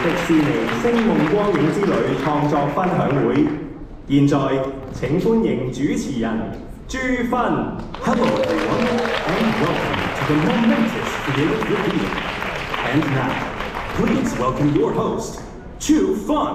迪士尼星夢光影之旅創作分享會。現在請歡迎主持人朱芬。Hello everyone and welcome to the Momentous Creative Reveal. And now, please welcome your host, Chu Fun.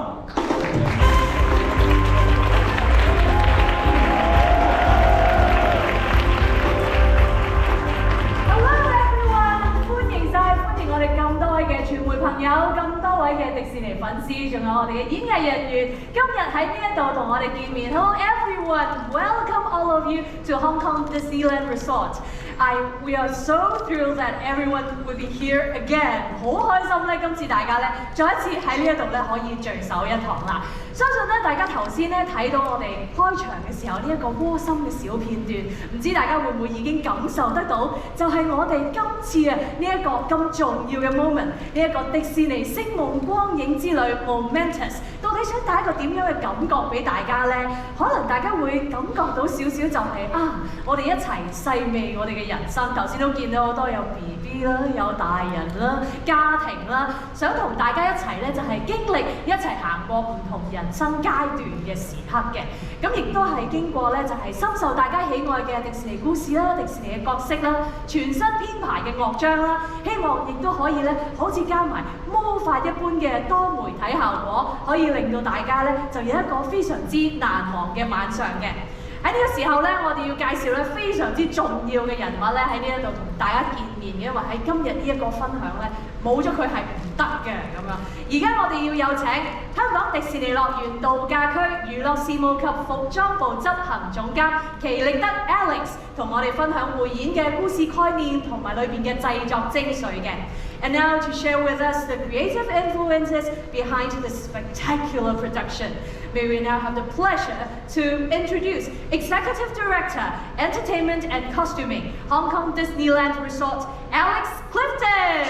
傳媒朋友，咁多位嘅迪士尼粉絲，仲有我哋嘅演藝人員，今日喺呢一度同我哋見面。Hello everyone, welcome all of you to Hong Kong Disneyland Resort. We are so thrilled that everyone will be here again. 好開心咧，今次大家咧再一次喺呢一度咧可以聚首一堂啦。相信咧大家頭先咧睇到我哋開場嘅時候呢一個窩心嘅小片段，唔知大家會唔會已經感受得到？就係我哋今次啊呢一個咁重要嘅 moment， 呢一個迪士尼星夢光影之旅 Momentous， 到底想帶一個點樣嘅感覺俾大家呢？可能大家會感覺到少少就係我哋一齊細味我哋嘅人生。頭先都見到好多有 BB 啦，有大人啦，家庭啦，想同大家一齊咧就係經歷一齊行過唔同人生階段嘅時刻嘅。咁亦都係經過咧就係深受大家喜愛嘅迪士尼故事啦、迪士尼嘅角色啦、全新編排嘅樂章啦，希望亦都可以咧好似加埋魔法一般嘅多媒體效果，可以令到大家咧就有一個非常之難忘嘅晚上嘅。喺呢個時候咧，我哋要介紹咧非常之重要嘅人物咧喺呢一度同大家見面嘅，因為喺今日呢一個分享咧冇咗佢係唔得嘅咁樣。而家我哋要有請香港迪士尼樂園度假區娛樂事務及服裝部執行總監奇力德 Alex 同我哋分享匯演嘅故事概念同埋裏邊嘅製作精髓嘅。And now to share with us the creative influences behind this spectacular production, may we now have the pleasure to introduce Executive Director, Entertainment and Costuming, Hong Kong Disneyland Resort, Alex Clifton.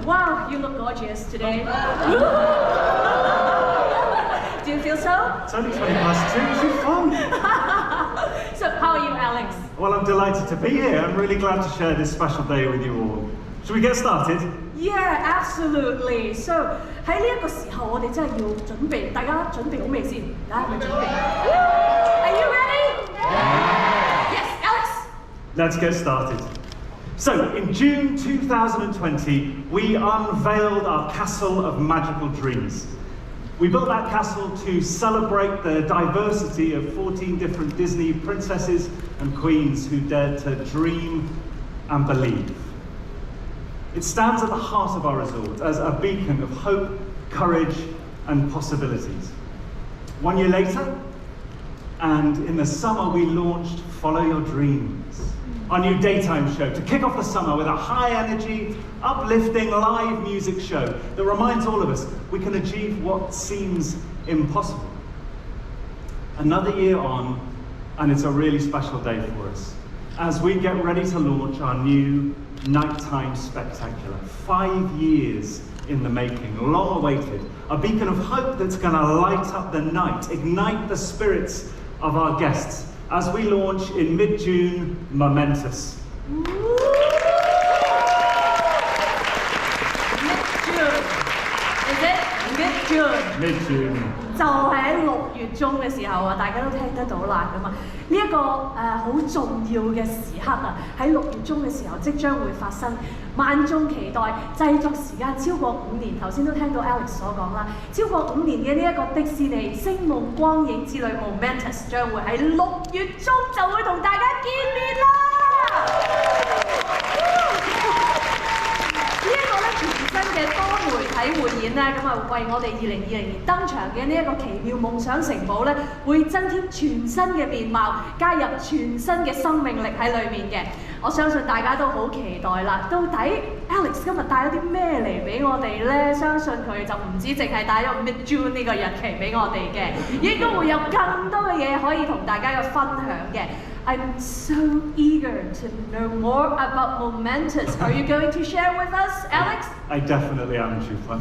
Wow, you look gorgeous today. Do you feel so? It's only 20 past 2, it's fun. So, how are you, Alex? Well, I'm delighted to be here. I'm really glad to share this special day with you all. Shall we get started? Yeah, absolutely. So, 喺呢一個時候，我哋真係要準備，大家準備好未先？大家係咪準備 ？Are you ready? Yes, Alex. Let's get started. So, in June 2020, we unveiled our Castle of Magical Dreams. We built that castle to celebrate the diversity of 14 different Disney princesses and queens who dared to dream and believe. It stands at the heart of our resort as a beacon of hope, courage, and possibilities. 1 year later, and in the summer we launched Follow Your Dreams, our new daytime show to kick off the summer with a high-energy, uplifting live music show that reminds all of us we can achieve what seems impossible. Another year on, and it's a really special day for us as we get ready to launch our new Nighttime Spectacular. 5 years in the making, long awaited, a beacon of hope that's going to light up the night, ignite the spirits of our guests as we launch in mid-June, Momentous. Mid-June. Is it mid-June? Mid-June. 就喺6月中嘅時候啊，大家都聽得到啦咁啊，呢一個好重要嘅時刻啊，喺6月中嘅時候即將會發生，萬眾期待，製作時間超過5年，頭先都聽到 Alex 所講啦，超過5年嘅呢一個迪士尼星夢光影之旅 Momentous 將會喺6月中就會同大家見面啦！呢一個咧全新嘅多媒體匯演咧，咁啊為我哋2020年登場嘅呢一個奇妙夢想城堡咧，會增添全新嘅面貌，加入全新嘅生命力喺裏面嘅。我相信大家都好期待啦。到底 Alex 今日帶咗啲咩嚟俾我哋咧？相信佢就唔止淨係帶咗 Mid-June 呢個日期俾我哋嘅，應該會有更多嘅嘢可以同大家嘅分享嘅。I'm so eager to know more about Momentous. Are you going to share with us, Alex? I definitely am, Chufan.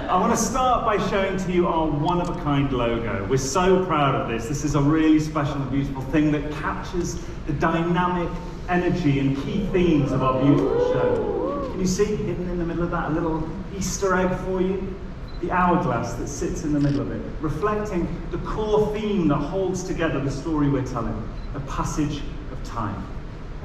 I want to start by showing to you our one-of-a-kind logo. We're so proud of this. This is a really special and beautiful thing that captures the dynamic energy and key themes of our beautiful show. Can you see, hidden in the middle of that, a little Easter egg for you? The hourglass that sits in the middle of it, reflecting the core theme that holds together the story we're telling, the passage of time.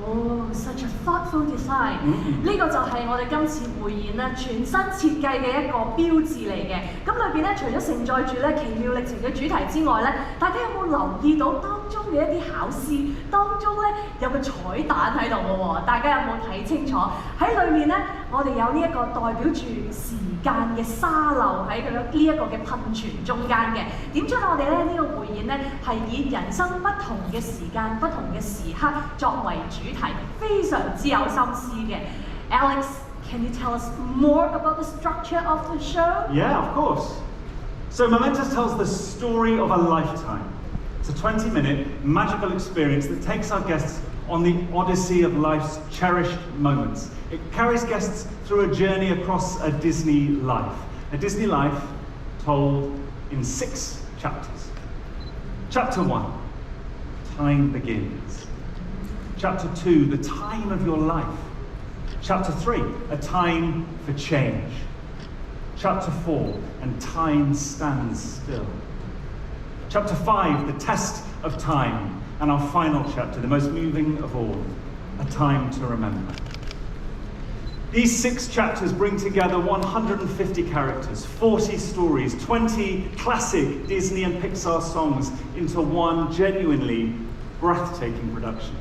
Oh, such a thoughtful design. 呢個就係我哋今次匯演咧全新設計嘅一個標誌嚟嘅。咁裏邊咧除咗承載住咧奇妙歷程嘅主題之外咧，大家有冇留意到當中嘅一啲巧思？當中咧有個彩蛋喺度嘅喎，大家有冇睇清楚？喺裏面咧，我哋有呢一個代表住時間嘅沙漏喺佢呢一個嘅噴泉中間嘅，點出我哋咧呢個匯演咧係以人生不同嘅時間、不同嘅時刻作為主題，非常之有心思嘅。Alex, can you tell us more about the structure of the show? Yeah, of course. So Momentous tells the story of a lifetime. It's a 20-minute magical experience that takes our guests on the odyssey of life's cherished moments. It carries guests through a journey across a Disney life told in 6 chapters. Chapter 1, time begins. Chapter 2, the time of your life. Chapter 3, a time for change. Chapter 4, and time stands still. Chapter 5, the test of time. And our final chapter, the most moving of all, a time to remember. These 6 chapters bring together 150 characters, 40 stories, 20 classic Disney and Pixar songs into one genuinely breathtaking production.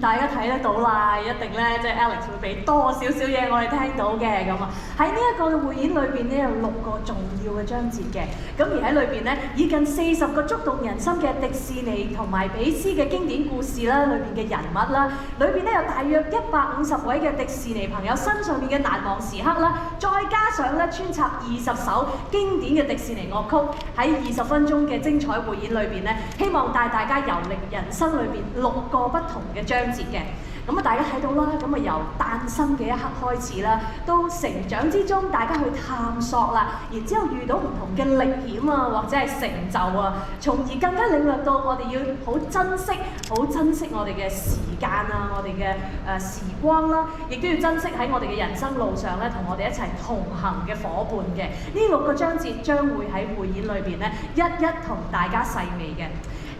大家睇得到啦，一定咧即係 Alex 會俾多少少嘢我哋聽到嘅咁啊。喺呢一個嘅匯演裏邊咧有6個重要嘅章節嘅，咁而喺裏邊咧以近40個觸動人心嘅迪士尼同埋比斯嘅經典故事啦，裏邊嘅人物啦，裏邊咧有大約150位嘅迪士尼朋友身上面嘅難忘時刻啦，再加上咧穿插20首經典嘅迪士尼樂曲，喺20分鐘嘅精彩匯演裏邊咧，希望帶大家遊歷人生裏邊6個不同嘅章節嘅。咁啊，大家睇到啦，咁啊由誕生嘅一刻開始啦，到成長之中，大家去探索啦，然之後遇到唔同嘅歷險啊，或者係成就啊，從而更加領略到我哋要好珍惜我哋嘅時間啊，我哋嘅時光啦，亦都要珍惜喺我哋嘅人生路上咧，同我哋一齊同行嘅伙伴嘅。呢6個章節將會喺匯演裏邊咧，一一同大家細味嘅。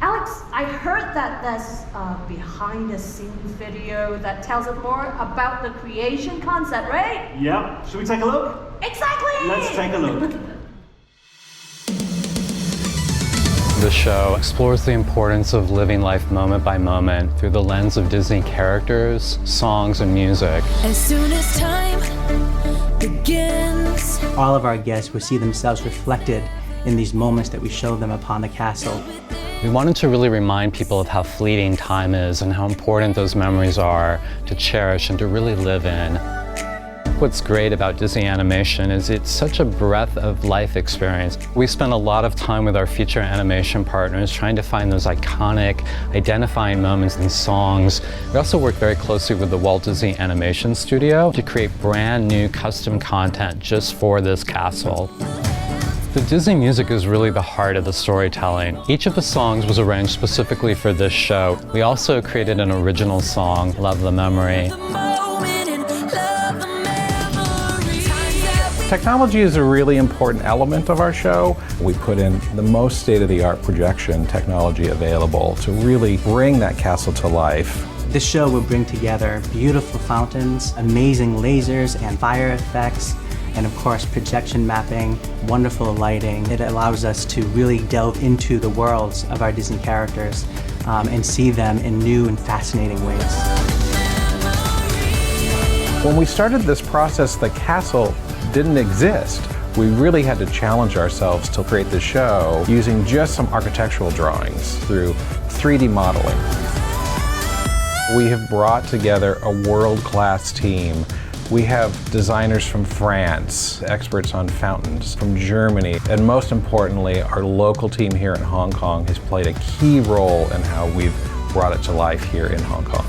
Alex, I heard that there's a behind-the-scenes video that tells us more about the creation concept, right? Yeah. Should we take a look? Exactly! Let's take a look. The show explores the importance of living life moment by moment through the lens of Disney characters, songs, and music. As soon as time begins, all of our guests will see themselves reflected in these moments that we show them upon the castle. We wanted to really remind people of how fleeting time is and how important those memories are to cherish and to really live in. What's great about Disney animation is it's such a breadth of life experience. We spend a lot of time with our feature animation partners trying to find those iconic, identifying moments and songs. We also work very closely with the Walt Disney Animation Studio to create brand new custom content just for this castle. The Disney music is really the heart of the storytelling. Each of the songs was arranged specifically for this show. We also created an original song, Love the Memory. Technology is a really important element of our show. We put in the most state-of-the-art projection technology available to really bring that castle to life. This show will bring together beautiful fountains, amazing lasers and fire effects, and of course projection mapping, wonderful lighting. It allows us to really delve into the worlds of our Disney characters and see them in new and fascinating ways. When we started this process, the castle didn't exist. We really had to challenge ourselves to create the show using just some architectural drawings through 3D modeling. We have brought together a world-class team We have designers from France, experts on fountains from Germany, and most importantly, our local team here in Hong Kong has played a key role in how we've brought it to life here in Hong Kong.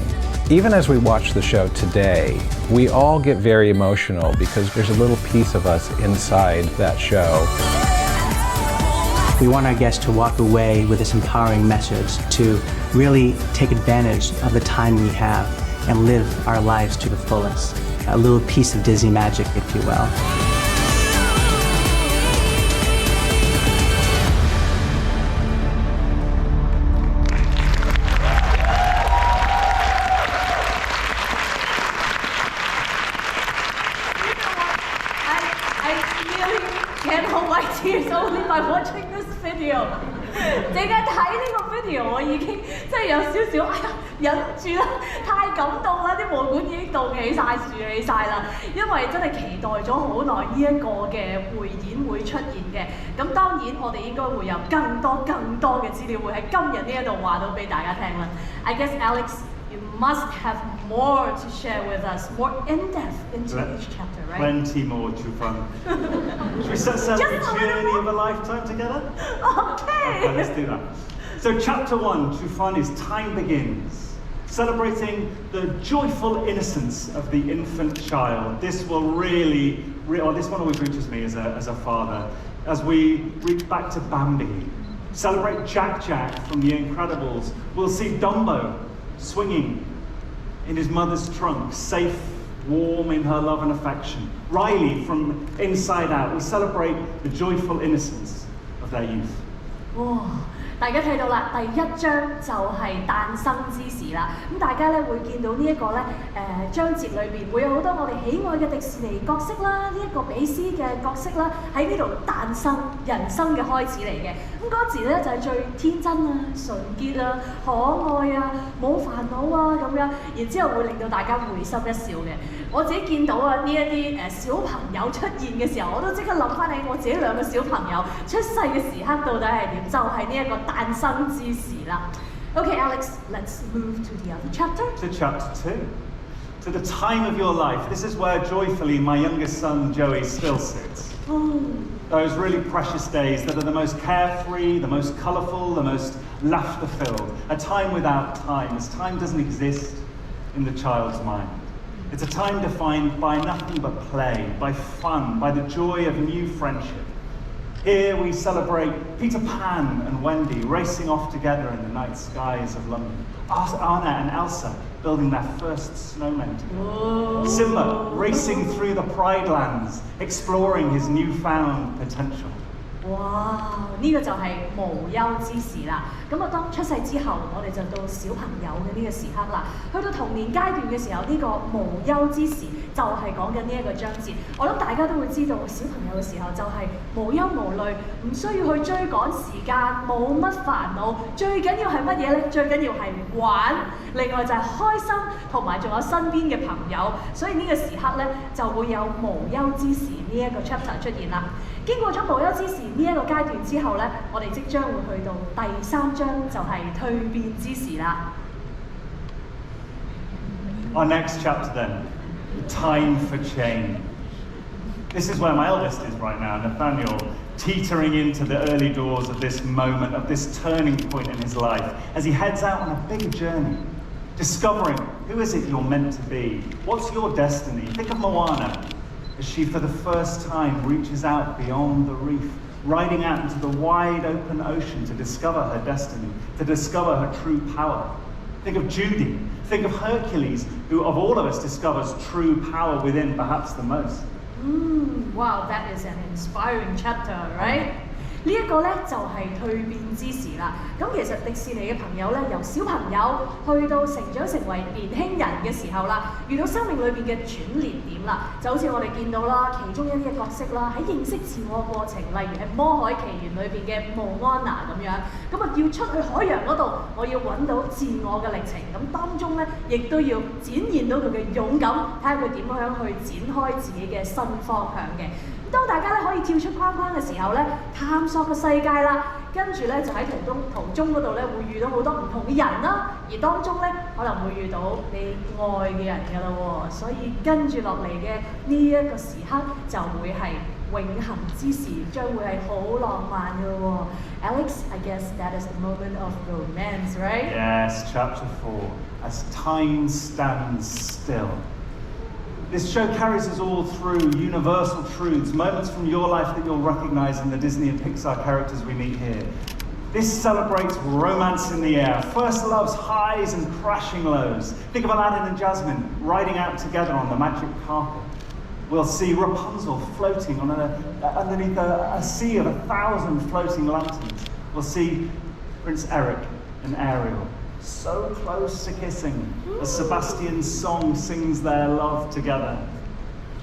Even as we watch the show today, we all get very emotional because there's a little piece of us inside that show. We want our guests to walk away with this empowering message to really take advantage of the time we have and live our lives to the fullest. A little piece of Disney magic, if you will. Cannot wipe tears only by watching this video。淨係睇呢個 video， 我已經真係有少少忍唔住啦，太感動啦！啲毛管已經凍起晒、豎起晒啦，因為真係期待咗好耐呢一個嘅匯演會出現嘅。咁當然我哋應該會有更多嘅資料會喺今日呢一度話到俾大家聽啦。I guess Alex。You must have more to share with us, more in-depth into each chapter, right? Plenty more, Chufan. Should we set the journey of a lifetime together? Okay, let's do that. So chapter 1, Chufan, is Time Begins, celebrating the joyful innocence of the infant child. This will this one always reaches me as a father, as we reach back to Bambi, celebrate Jack from The Incredibles. We'll see Dumbo swinging in his mother's trunk, safe, warm in her love and affection. Riley from Inside Out. We celebrate the joyful innocence of their youth. 哇！大家睇到啦，第一章就係誕生之時啦。咁大家咧會見到呢一個咧章節裏邊會有好多我哋喜愛嘅迪士尼角色啦，呢一個比斯嘅角色啦，喺呢度誕生人生嘅開始嚟嘅。咁嗰時咧就係最天真啊、純潔啊、可愛啊、冇煩惱啊咁樣，然之後會令到大家會心一笑嘅。我自己見到啊呢一啲小朋友出現嘅時候，我都即刻諗翻起我自己兩個小朋友出世嘅時刻到底係點，就係呢一個誕生之時啦。Okay, Alex, let's move to the other chapter. To chapter 2. To the time of your life. This is where joyfully my youngest son Joey still sits. Those really precious days that are the most carefree, the most colourful, the most laughter-filled. A time without time, as time doesn't exist in the child's mind. It's a time defined by nothing but play, by fun, by the joy of new friendship. Here we celebrate Peter Pan and Wendy racing off together in the night skies of London. Anna and Elsa building their first snowman together. Simba racing through the Pride Lands, exploring his newfound potential. 哇！呢個就係無憂之時啦。咁啊，當出世之後，我哋就到小朋友嘅呢個時刻啦。去到童年階段嘅時候，呢個無憂之時就係講緊呢一個章節。我諗大家都會知道，小朋友嘅時候就係無憂無慮，唔需要去追趕時間，冇乜煩惱。最緊要係乜嘢呢？最緊要係玩。另外就係開心，同埋仲有身邊嘅朋友。所以呢個時刻呢，就會有無憂之時呢一個 chapter 出現啦。經過咗無憂之時呢一個階段之後呢，我哋即將會去到第3章，就係蛻變之時啦。Our next chapter then, time for change. This is where my eldest is right now, Nathaniel, teetering into the early doors of this moment, of this turning point in his life, as he heads out on a big journey, discovering who is it you're meant to be, what's your destiny. Think of Moana, as she for the first time reaches out beyond the reef, riding out into the wide open ocean to discover her destiny, to discover her true power. Think of Judy, think of Hercules, who of all of us discovers true power within perhaps the most. Wow, that is an inspiring chapter, right? 呢一個咧就係蛻變之時啦。咁其實迪士尼嘅朋友咧，由小朋友去到成長成為年輕人嘅時候啦，遇到生命裏邊嘅轉捩點啦，就好似我哋見到啦，其中一啲嘅角色啦，喺認識自我過程，例如係《魔海奇緣》裏邊嘅慕安娜咁樣，咁啊要出去海洋嗰度，我要揾到自我嘅歷程，咁當中咧亦都要展現到佢嘅勇敢，睇下佢點樣去展開自己嘅新方向嘅。當大家咧可以跳出框框嘅時候咧，探索個世界啦，跟住咧就喺途中嗰度咧會遇到好多唔同嘅人啦，而當中咧可能會遇到你愛嘅人㗎啦喎，所以跟住落嚟嘅呢一個時刻就會係永恆之時，將會係好浪漫㗎喎。Alex, I guess that is the moment of romance, right? Yes, chapter 4, as time stands still. This show carries us all through universal truths, moments from your life that you'll recognize in the Disney and Pixar characters we meet here. This celebrates romance in the air, first love's highs and crashing lows. Think of Aladdin and Jasmine riding out together on the magic carpet. We'll see Rapunzel floating on underneath a sea of 1,000 floating lanterns. We'll see Prince Eric and Ariel so close to kissing as Sebastian's song sings their love together.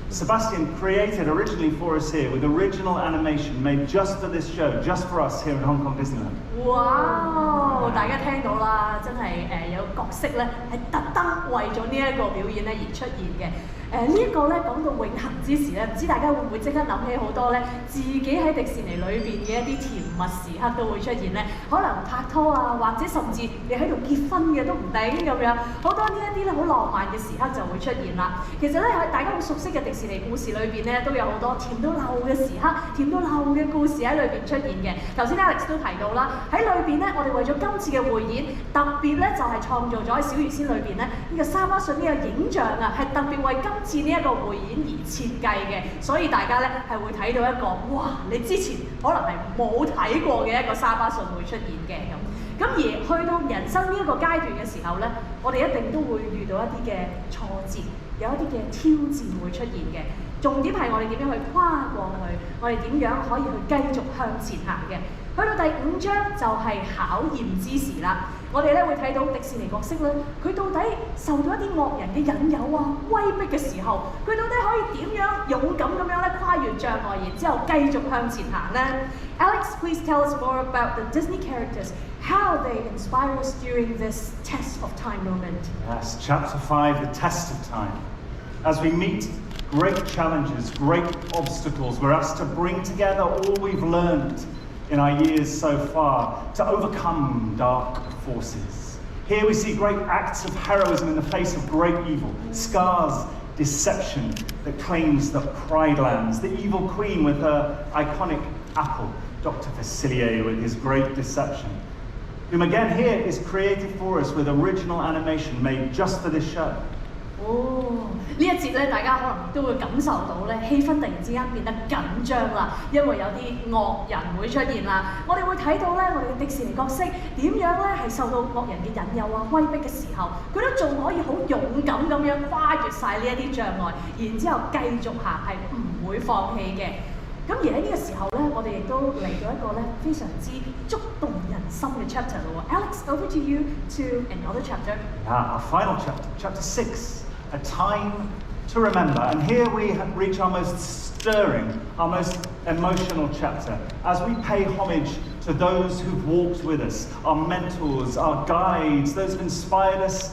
Sebastian created originally for us here with original animation made just for this show, just for us here in Hong Kong Disneyland. 哇！大家聽到啦，真係有角色咧係特登為咗呢一個表演咧而出現嘅。呢一個咧講到永恆之時咧，唔知大家會唔會即刻諗起好多咧自己喺迪士尼裏邊嘅一啲甜蜜時刻都會出現咧，可能拍拖啊，或者甚至你喺度結婚嘅都唔定咁樣，好多呢一啲咧好浪漫嘅時刻就會出現啦。其實咧喺大家好熟悉嘅迪士尼故事裏邊咧，都有好多甜到漏嘅時刻、甜到漏嘅故事喺裏邊出現嘅。頭先 Alex 都提到啦，喺裏邊咧，我哋為咗今次嘅匯演，特別咧就係創造咗喺小魚仙裏邊咧呢個沙巴遜呢個影像啊，係特別為今次呢一個匯演而設計嘅，所以大家咧係會睇到一個哇，你之前可能係冇睇過嘅一個沙巴遜會出現嘅咁。咁而去到人生呢一個階段嘅時候咧，我哋一定都會遇到一啲嘅挫折，有一啲嘅挑戰會出現嘅。重點係我哋點樣去跨過去，我哋點樣可以去繼續向前行嘅。去到第5章就係考驗之時啦。我哋咧會睇到迪士尼角色咧，佢到底受到一啲惡人嘅引誘啊、威逼嘅時候，佢到底可以點樣勇敢咁樣咧跨越障礙，然之後繼續向前行咧 ？Alex, please tell us more about the Disney characters, how they inspire us during this test of time moment. Yes, chapter 5, the test of time. As we meet great challenges, great obstacles, we're asked to bring together all we've learned in our years so far to overcome dark forces. Here we see great acts of heroism in the face of great evil. Scar's deception that claims the Pride Lands, the evil queen with her iconic apple, Dr. Facilier with his great deception, whom again here is created for us with original animation made just for this show. 哦，呢一節咧，大家可能都會感受到咧，氣氛突然之間變得緊張啦，因為有啲惡人會出現啦。我哋會睇到咧，我哋嘅迪士尼角色點樣咧係受到惡人嘅引誘啊、威逼嘅時候，佢都仲可以好勇敢咁樣跨越晒呢一啲障礙，然之後繼續行，係唔會放棄嘅。咁而喺呢個時候咧，我哋亦都嚟到一個咧非常之觸動人心嘅 chapter 咯喎。Alex, over to you to another chapter. Our final chapter, chapter 6. A time to remember. And here we reach our most stirring, our most emotional chapter, as we pay homage to those who've walked with us, our mentors, our guides, those who've inspired us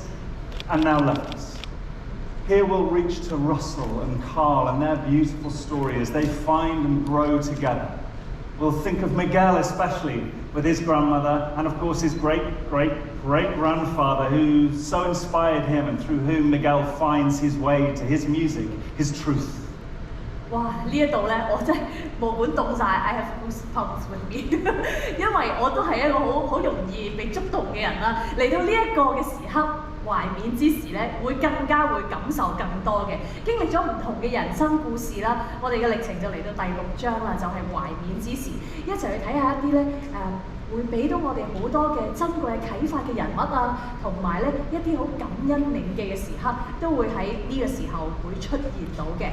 and now left us. Here we'll reach to Russell and Carl and their beautiful story as they find and grow together. We'll think of Miguel especially, with his grandmother and of course his great-great-great-grandfather who so inspired him and through whom Miguel finds his way to his music, his truth. 哇！呢一度咧，我真係毛管凍晒 ，I have goosebumps with me 因為我都係一個好容易被觸動嘅人啦。嚟到呢一個嘅時刻，懷緬之時咧，會更加會感受更多嘅。經歷咗唔同嘅人生故事啦，我哋嘅歷程就嚟到第6章啦，就係懷緬之時，一齊去睇下一啲咧會俾到我哋好多嘅珍貴啟發嘅人物啊，同埋咧一啲好感恩銘記嘅時刻，都會喺呢個時候會出現到嘅。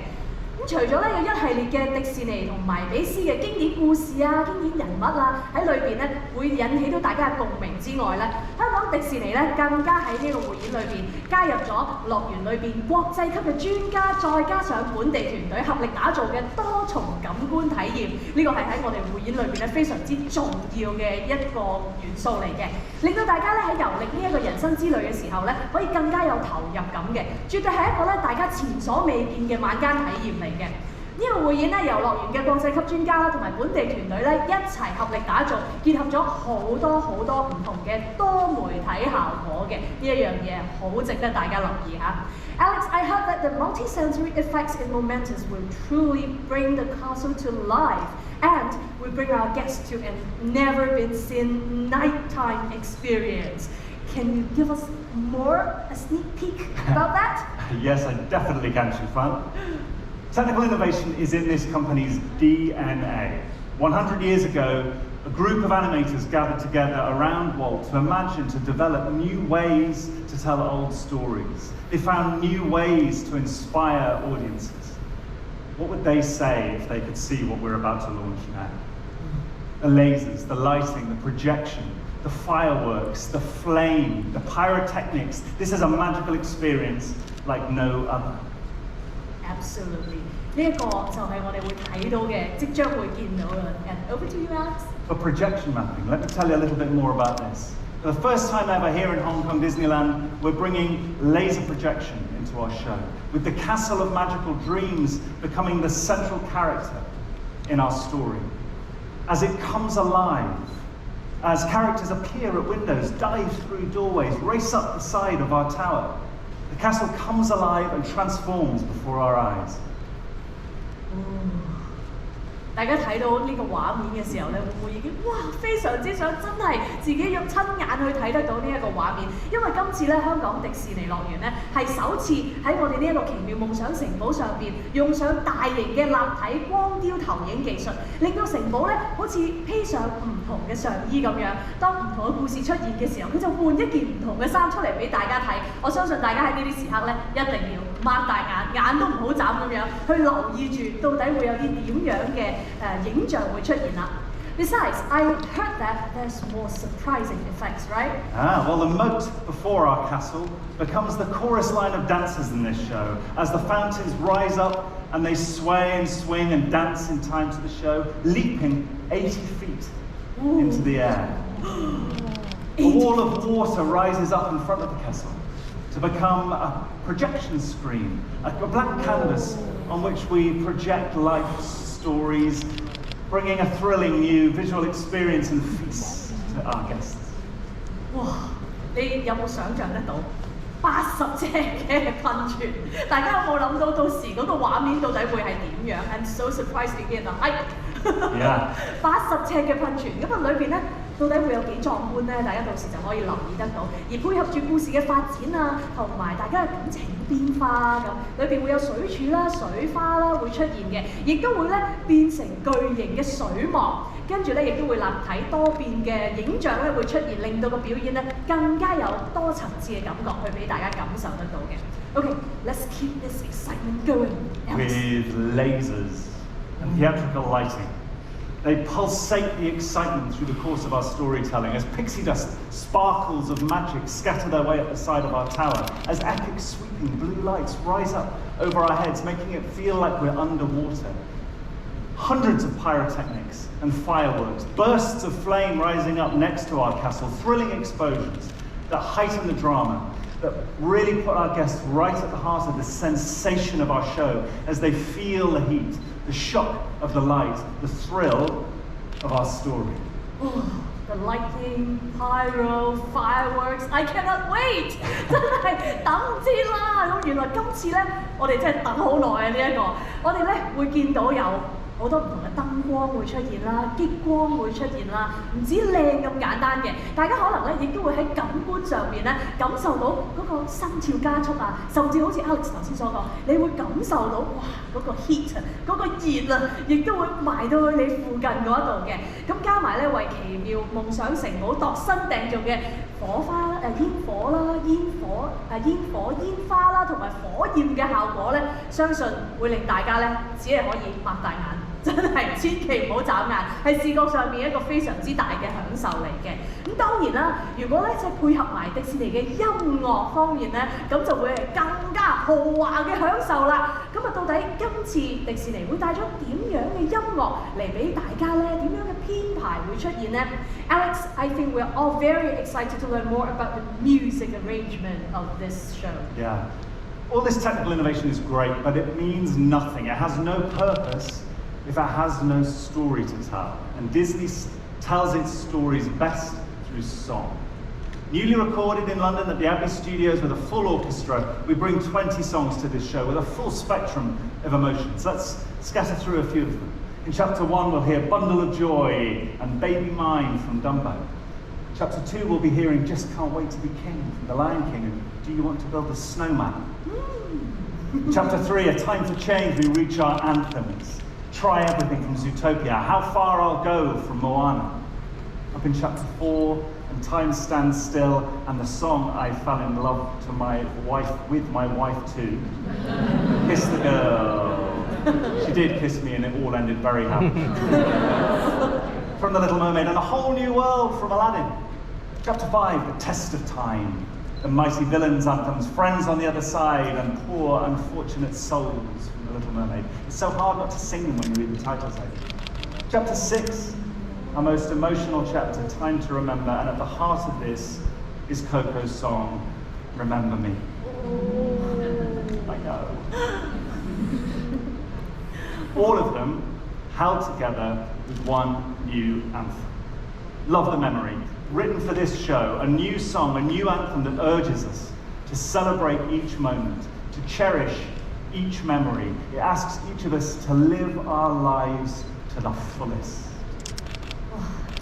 咁除咗咧有一系列嘅迪士尼同埋比斯嘅經典故事啊、經典人物啊喺裏邊咧，會引起到大家嘅共鳴之外咧，香港迪士尼咧更加喺呢個匯演裏邊加入咗樂園裏邊國際級嘅專家，再加上本地團隊合力打造嘅多重感官體驗，呢個係喺我哋匯演裏邊咧非常之重要嘅一個元素嚟嘅，令到大家咧喺遊歷呢一個人生之旅嘅時候咧，可以更加有投入感嘅，絕對係一個咧大家前所未見嘅晚間體驗嚟嘅。呢個匯演咧由樂園嘅國際級專家啦同埋本地團隊咧一齊合力打造，結合咗好多唔同嘅多媒體效果嘅呢一樣嘢，好值得大家留意嚇。Alex, I heard that the multi-sensory effects in Momentous will truly bring the castle to life, and we bring our guests to a never-been-seen nighttime experience. Can you give us a sneak peek about that? Yes, I definitely can, Shufan. Technical innovation is in this company's DNA. 100 years ago, a group of animators gathered together around Walt to imagine, to develop new ways to tell old stories. They found new ways to inspire audiences. What would they say if they could see what we're about to launch now? The lasers, the lighting, the projection, the fireworks, the flame, the pyrotechnics. This is a magical experience like no other. Absolutely. 呢一個就係我哋會睇到嘅，即將會見到嘅。And over to you, Alex. For projection mapping, let me tell you a little bit more about this. For the first time ever here in Hong Kong Disneyland, we're bringing laser projection into our show, with the Castle of Magical Dreams becoming the central character in our story. As it comes alive, as characters appear at windows, dive through doorways, race up the side of our tower, the castle comes alive and transforms before our eyes. 大家睇到呢個畫面嘅時候咧，會唔會已經非常之想真係自己用親眼去睇得到呢一個畫面？因為今次咧香港迪士尼樂園咧係首次喺我哋呢一個奇妙夢想城堡上邊用上大型嘅立體光雕投影技術，令到城堡咧好似披上唔同嘅上衣咁樣。當唔同嘅故事出現嘅時候，佢就換一件唔同嘅衫出嚟俾大家睇。我相信大家喺呢啲時刻咧一定要擘大眼，眼都唔好眨咁樣去留意住，到底會有啲點樣嘅影像會出現啦。Besides, I heard that there's more surprising effects, right? Well, the moat before our castle becomes the chorus line of dancers in this show as the fountains rise up and they sway and swing and dance in time to the show, leaping 80 feet into the air. A wall of water rises up in front of the castle to become a projection screen, a black canvas on which we project life stories, bringing a thrilling new visual experience and feast to our guests. 哇！你有冇想像得到80尺嘅噴泉？大家有冇諗到時嗰個畫面到底會係點樣 ？I'm so surprised to hear that. Yeah. 80尺嘅噴泉，咁裏邊咧到底會有幾壯觀咧？大家到時就可以留意得到。而配合住故事嘅發展啊，同埋大家嘅感情變化啊，咁裏邊會有水柱啦、水花啦會出現嘅，亦都會咧變成巨型嘅水幕，跟住咧亦都會立體多變嘅影像咧會出現，令到個表演咧更加有多層次嘅感覺，去俾大家感受得到嘅。Okay, let's keep this excitement going. With lasers and theatrical lighting. They pulsate the excitement through the course of our storytelling as pixie dust sparkles of magic scatter their way up the side of our tower, as epic sweeping blue lights rise up over our heads, making it feel like we're underwater. Hundreds of pyrotechnics and fireworks, bursts of flame rising up next to our castle, thrilling explosions that heighten the drama, that really put our guests right at the heart of the sensation of our show as they feel the heat, the shock of the light, the thrill of our story. The lightning, pyro, fireworks, I cannot wait！ 真係等唔切啦！咁原來今次咧，我哋真係等好耐啊！我哋咧會見到有好多唔同嘅燈光會出現啦，激光會出現啦，唔止靚咁簡單嘅，大家可能咧亦都會喺感官上面咧感受到嗰個心跳加速啊，甚至好似 Alex 頭先所講，你會感受到哇嗰個 heat 啊，嗰個熱啊，亦都會埋到去你附近嗰度嘅。咁加埋咧為奇妙夢想城堡度身訂造嘅火花啦、煙火啦、煙花啦，同埋火焰嘅效果咧，相信會令大家咧只係可以擘大眼。真係千祈唔好眨眼，係視覺上面一個非常之大嘅享受嚟嘅。咁當然啦，如果咧即係配合埋迪士尼嘅音樂方面咧，咁就會係更加豪華嘅享受啦。咁啊，到底今次迪士尼會帶咗點樣嘅音樂嚟俾大家咧？點樣嘅編排會出現呢？ Alex, I think we're all very excited to learn more about the music arrangement of this show. Yeah. All this technical innovation is great, but it means nothing. It has no purpose if it has no story to tell. And Disney tells its stories best through song. Newly recorded in London at the Abbey Studios with a full orchestra, we bring 20 songs to this show with a full spectrum of emotions. Let's scatter through a few of them. In Chapter 1, we'll hear Bundle of Joy and Baby Mine from Dumbo. Chapter 2, we'll be hearing Just Can't Wait to Be King from The Lion King and Do You Want to Build a Snowman? In Chapter 3, A Time for Change, we reach our anthems. Try Everything from Zootopia, How Far I'll Go from Moana. Up in Chapter 4, And Time Stands Still, and the song I fell in love with my wife too. Kiss the Girl. She did kiss me and it all ended very happily. From The Little Mermaid and A Whole New World from Aladdin. Chapter 5, The Test of Time. The Mighty Villains anthems, Friends on the Other Side, and Poor Unfortunate Souls from The Little Mermaid. It's so hard not to sing them when you read the title section. Chapter 6, our most emotional chapter, Time to Remember, and at the heart of this is Coco's song, Remember Me. I know. All of them held together with one new anthem. Love the Memory, written for this show, a new song, a new anthem that urges us to celebrate each moment, to cherish each memory. It asks each of us to live our lives to the fullest.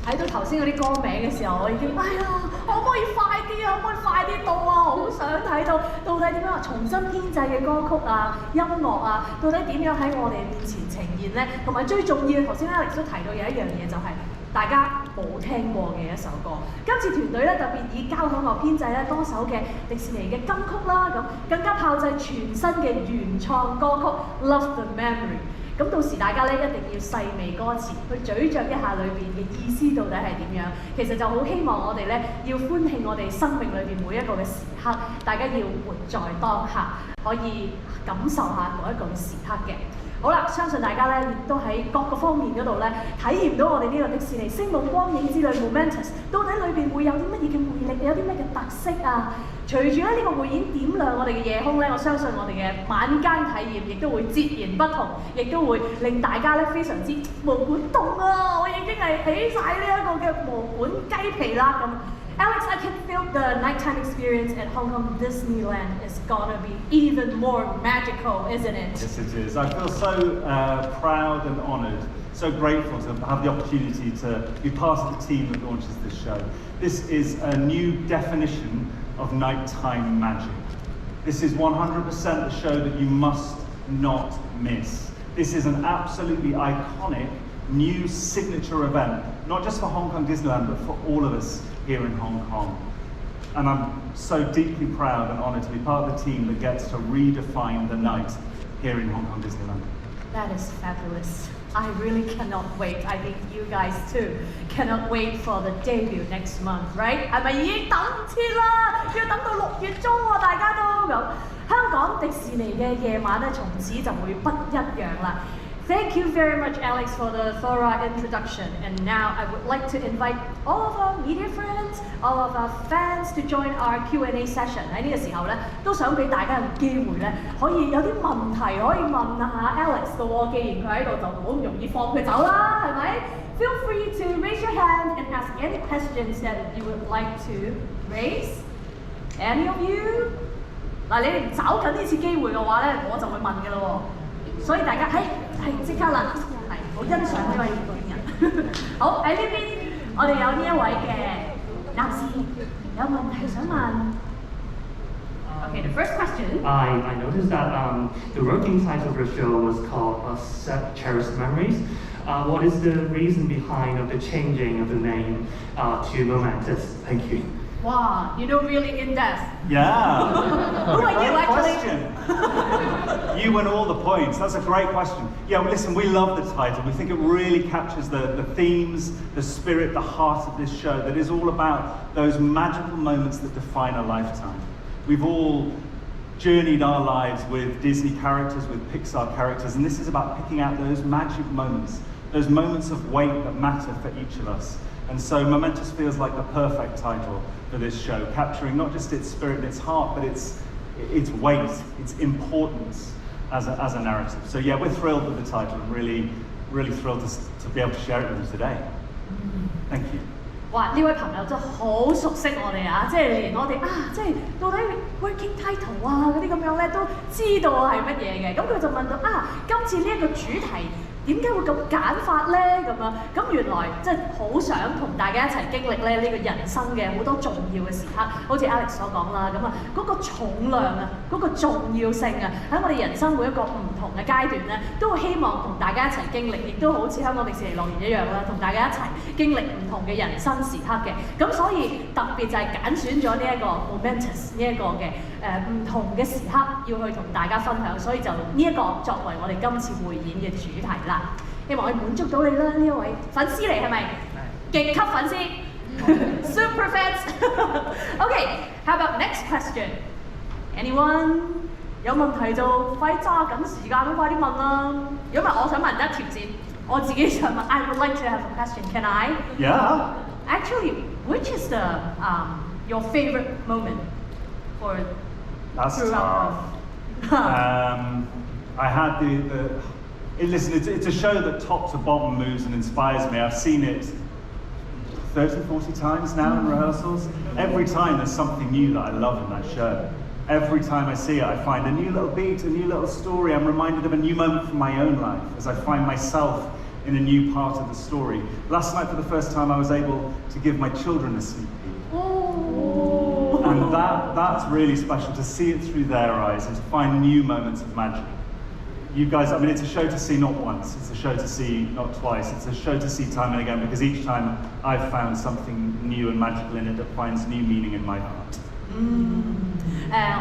睇到頭先嗰啲歌名嘅時候，我已經哎呀，可唔可以快啲啊？可唔可以快啲到啊？好想睇到底點樣重新編製嘅歌曲啊、音樂啊，到底點樣喺我哋面前呈現呢？同埋最重要，頭先 Alex 都提到有一樣嘢就係、大家冇聽過嘅一首歌。今次團隊咧特別以交響樂編製咧多首嘅迪士尼嘅金曲啦，咁更加炮製全新嘅原創歌曲《Love the Memory》。咁到時大家咧一定要細味歌詞，去咀嚼一下裏邊嘅意思到底係點樣。其實就好希望我哋咧要歡慶我哋生命裏邊每一個嘅時刻，大家要活在當下，可以感受下嗰一個嘅時刻嘅。好啦，相信大家咧亦都喺各個方面嗰度咧體驗到我哋呢個迪士尼星夢光影之旅 Momentous 到底裏邊會有啲乜嘢嘅魅力，有啲咩嘅特色啊！隨住咧呢個匯演點亮我哋嘅夜空咧，我相信我哋嘅晚間體驗亦都會截然不同，亦都會令大家咧非常之毛管動啊！我已經係起晒呢一個嘅毛管雞皮啦咁。Alex, I can feel the nighttime experience at Hong Kong Disneyland is gonna be even more magical, isn't it? Yes, it is. I feel so proud and honoured, so grateful to have the opportunity to be part of the team that launches this show. This is a new definition of nighttime magic. This is 100% a show that you must not miss. This is an absolutely iconic new signature event, not just for Hong Kong Disneyland, but for all of us here in Hong Kong. And I'm so deeply proud and honoured to be part of the team that gets to redefine the night here in Hong Kong Disneyland. That is fabulous. I really cannot wait. I think you guys too cannot wait for the debut next month, right? 係咪已經等唔切啦？要等到6月中喎，大家都咁。香港迪士尼嘅夜晚咧，從此就會不一樣啦。Thank you very much, Alex, for the thorough introduction. And now I would like to invite all of our media friends, all of our fans to join our Q&A session. 喺呢個時候咧，都想俾大家有機會咧，可以有啲問題可以問下 Alex 嘅喎。既然佢喺度，就唔好咁容易放佢走啦，係咪 ？Feel free to raise your hand and ask any questions that you would like to raise. Any of you? 嗱，你哋找緊呢次機會嘅話咧，我就會問嘅咯喎。所以大家係即刻啦，係好欣賞呢位人。好喺呢邊，我哋有呢一位嘅男士有問題想問。Okay, the first question. I noticed that the working title of the show was called Cherished Memories. What is the reason behind of the changing of the name to Momentous? Thank you. Wow, you know really in depth. Yeah. Who are you actually? Question. You win all the points. That's a great question. Yeah, well, listen, we love the title. We think it really captures the themes, the spirit, the heart of this show that is all about those magical moments that define a lifetime. We've all journeyed our lives with Disney characters, with Pixar characters, and this is about picking out those magic moments, those moments of weight that matter for each of us. And so Momentous feels like the perfect title for this show, capturing not just its spirit and its heart, but its its weight, its importance as a narrative. So yeah, we're thrilled with the title and really thrilled to be able to share it with you today. Thank you. 哇！呢位朋友真係好熟悉我哋啊，即係連我哋啊，即係到底 working title 啊嗰啲咁樣咧都知道係乜嘢嘅。咁佢就問到啊，今次呢一個主題點解會咁揀法咧？咁樣咁原來即係好想同大家一齊經歷咧呢個人生嘅好多重要嘅時刻，好似 Alex 所講啦，咁啊嗰個重量啊，嗰個重要性啊，喺我哋人生每一個唔同嘅階段咧，都會希望同大家一齊經歷，亦都好似香港迪士尼樂園一樣啦，同大家一齊經歷唔同嘅人生時刻嘅。咁所以特別就係揀選咗呢一個 Momentous 呢一個嘅唔同嘅時刻要去同大家分享，所以就呢一個作為我哋今次匯演嘅主題啦。希望可以滿足到你啦，呢一位粉絲嚟係咪？極級粉絲，super fans。Okay, how about next question? Anyone 有問題就快揸緊時間咁快啲問啦。如果唔係，我想問一條線，我自己想問 I would like to have a question. Can I? Yeah. Actually, which is the your favorite moment for That's throughout? I had listen, it's a show that top to bottom moves and inspires me. I've seen it 30, 40 times now in rehearsals. Every time there's something new that I love in that show. Every time I see it, I find a new little beat, a new little story. I'm reminded of a new moment from my own life as I find myself in a new part of the story. Last night, for the first time, I was able to give my children a sneak peek. Oh. And that's really special, to see it through their eyes and to find new moments of magic. You guys, I mean, it's a show to see not once, it's a show to see not twice, it's a show to see time and again, because each time I've found something new and magical in it that finds new meaning in my heart.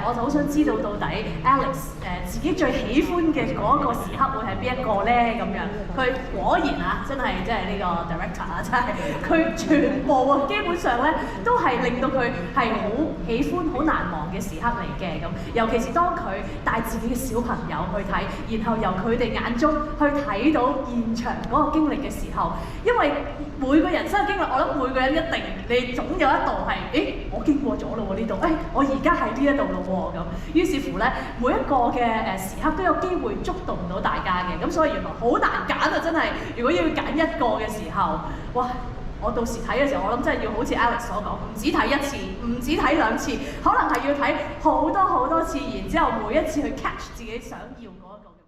我就好想知道到底 Alex 自己最喜歡嘅嗰個時刻會係邊一個咧？咁樣佢果然啊，真係即係呢個 director 啊，真係佢全部啊，基本上咧都係令到佢係好喜歡、好難忘嘅時刻嚟嘅咁。尤其是當佢帶自己嘅小朋友去睇，然後由佢哋眼中去睇到現場嗰個經歷嘅時候，因為每個人生嘅經歷，我諗每個人一定你總有一度係，我經過咗咯喎呢度，我而家喺呢一度咯喎咁。於是乎咧，每一個嘅時刻都有機會觸動到大家嘅，咁所以原來好難揀啊！真係，如果要揀一個嘅時候，哇！我到時睇嘅時候，我諗真係要好似 Alex 所講，唔止睇一次，唔止睇兩次，可能係要睇好多好多次，然之後每一次去 catch 自己想要嗰一個。